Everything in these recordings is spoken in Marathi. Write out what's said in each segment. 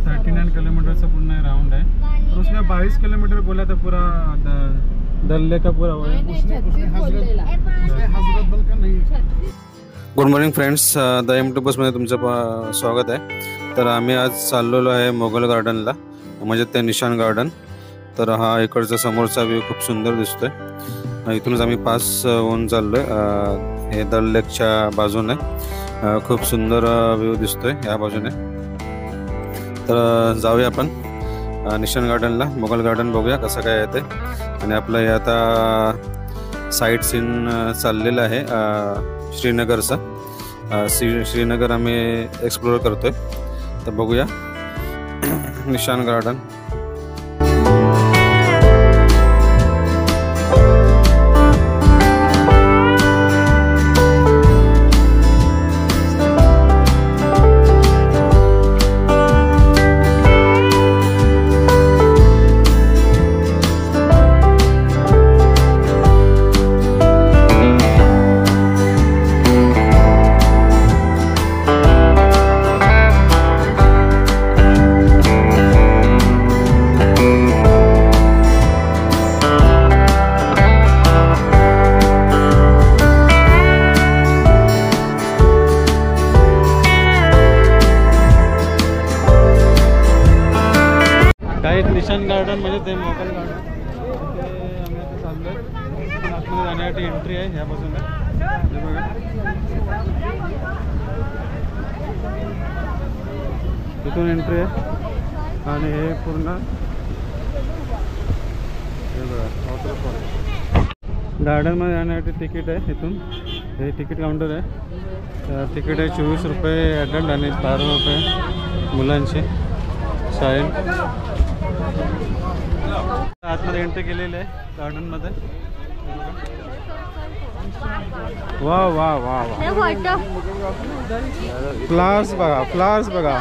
39 किलोमीटर पूर्ण राउंड है और उसमें 22 किलोमीटर बोला था पूरा दल लेक का पूरा हुआ है। Good morning friends, the M2 बसमध्ये तुमचं स्वागत आहे। तर आम्ही आज चाललेलो आहे मोगल गार्डनला, म्हणजे ते निशान गार्डन। तर हा इकडचा समोरचा व्ह्यू खूप सुंदर दिसतोय। इथूनच आम्ही पास होऊन चाललोय। हे दल लेकच्या बाजूने खूप सुंदर व्ह्यू दिसतोय या बाजूने। तर जाऊया आपण निशान गार्डनला, मोगल गार्डन बघूया कसं काय आहे ते। आणि आपलं हे आता साईट सीन चाललेलं आहे श्रीनगरचा। श्रीनगर आम्ही एक्सप्लोर करतोय। तर बघूया निशान गार्डन। निशान गार्डन म्हणजे ते मोगल गार्डन, आम्ही आता चाललोय। आतमध्ये जाण्यासाठी एंट्री आहे या बाजूला। हे बघा, इथून एंट्री आहे आणि हे पूर्ण हे बघा वॉटरफॉल। गार्डनमध्ये जाण्यासाठी तिकीट आहे। इथून हे तिकीट काउंटर आहे। तिकीट आहे 24 रुपये ॲडल्ट आणि 12 रुपये मुलांची शाळेत। आतमध्ये एंट्री केलेली आहे गार्डन मध्ये। वा वा वा वा, फ्लावर्स बघा, फ्लावर्स बघा।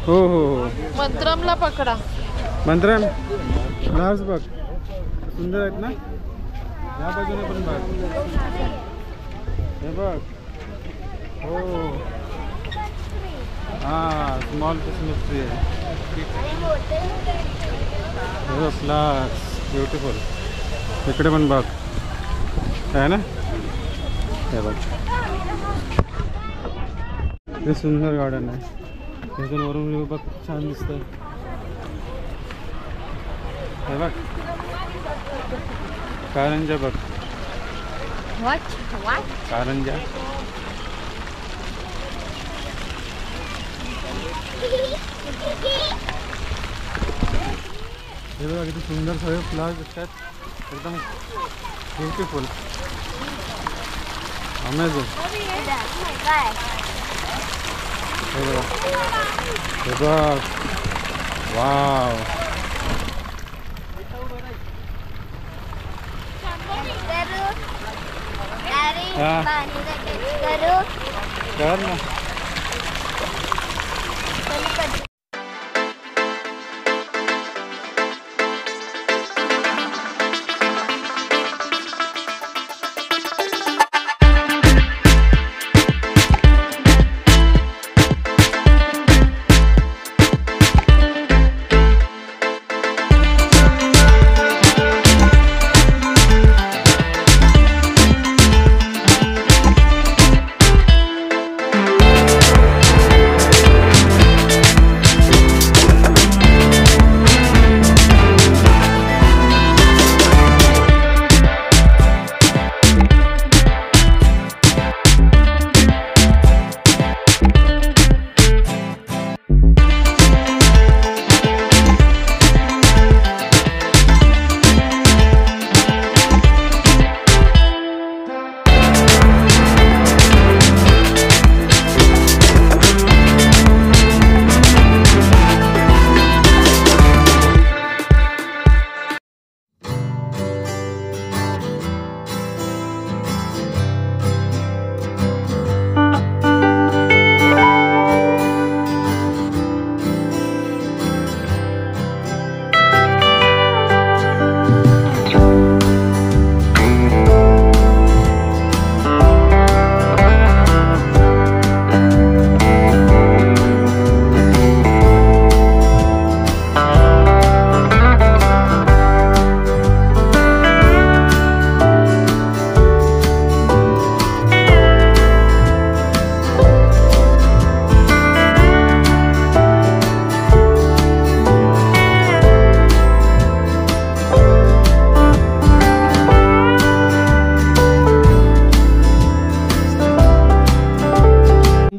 हो हो हो, मंत्रमला पकडा, मंत्रम फ्लावर्स बघ, सुंदर आहेत ना। या बाजूने पण बघ, हे बघ। हो हा, स्मॉल क्रिसमस ट्री आहे। Flowers beautiful. इकडे पण बघ आहे ना, हे बघ, हे सुंदर गार्डन आहे। इथून वरून व्ह्यू बघ, छान दिसतंय। हे बघ कारंजा बघ, कारंजा। हे बघा किती सुंदर सगळे फ्लावर्स दिसतात, एकदम ब्युटिफुल, अमेझिंग। हे बघा, हे बघ, वाव। कर ना।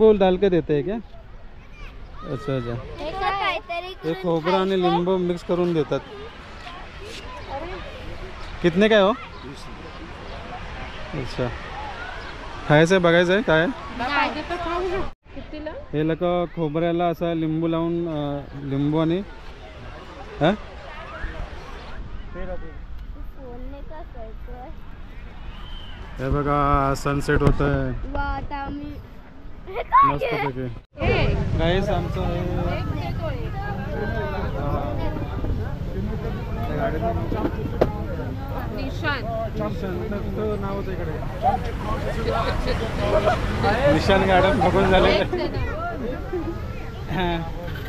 लिंबू डाल के देते हैं क्या? अच्छा अच्छा, हे खोबरं आणि लिंबू मिक्स करून देतात. कितने काय हो? अच्छा, खायचं बघायचं आहे काय? हे लोक खोबऱ्याला असा लिंबू लावून लिंबू आणि हे बघा सनसेट होत आहे मस्त पैकी. गाईस आमचं नाव होतं इकडे निशान गार्डन बघून झाले.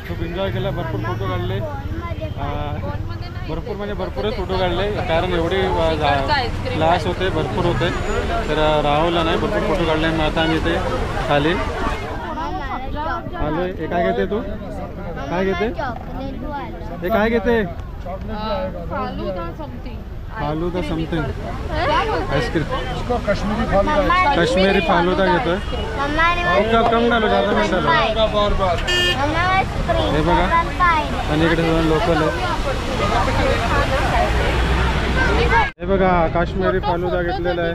खूप एन्जॉय केला, भरपूर फोटो काढले, भरपूर म्हणजे भरपूरच फोटो काढले कारण एवढे क्लास होते, भरपूर होते तर राहुलला नाही भरपूर फोटो काढले. मग आता आम्ही इथे खाली आलोय. हे काय घेते तू? काय घेते? हे काय घेते? Falooda something ice cream. काश्मीरी फालुदा घेतोय. कम डालो, जादा नाही डालो. हे बघा आणि इकडे लोकल आहे. हे बघा काश्मीरी फालुदा घेतलेला आहे.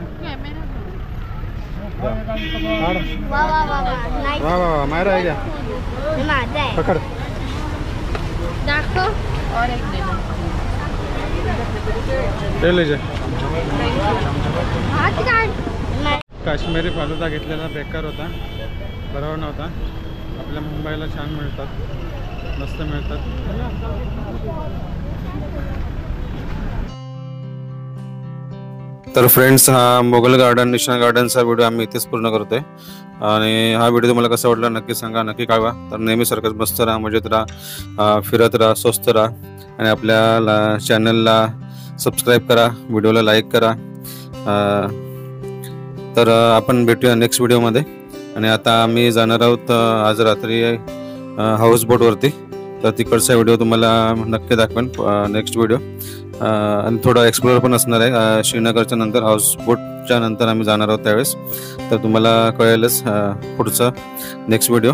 वा वा वा मायरा आहे क्या? पकड. ते लीजिए. काश्मीरी फालुदा घेतलेला बेकार होता, बरोबर नव्हता. आपल्या मुंबईला छान मिळतात, मस्त मिळतात. तर फ्रेंड्स, हा मोगल गार्डन निशान गार्डनचा व्हिडिओ आम्ही इथेच पूर्ण करतोय. आणि हा व्हिडिओ तुम्हाला कसा वाटला नक्की सांगा, नक्की कळवा. तर नेहमीसारखंच मस्त राहा, मजेत राहा, फिरत राहा, स्वस्त राहा आणि आपल्या चॅनलला सबस्क्राईब करा, व्हिडिओला लाईक करा. तर आपण भेटूया नेक्स्ट व्हिडिओमध्ये. आणि आता आम्ही जाणार आहोत आज रात्री हाऊस बोटवरती, तर तिकडचा व्हिडिओ तुम्हाला नक्की दाखवेन नेक्स्ट व्हिडिओ. आणि थोडा एक्सप्लोअर पण असणार आहे. श्रीनगरच्या नंतर हाऊस बोटच्या नंतर आम्ही जाणार आहोत त्यावेळेस, तर तुम्हाला कळेलच पुढचा नेक्स्ट व्हिडिओ.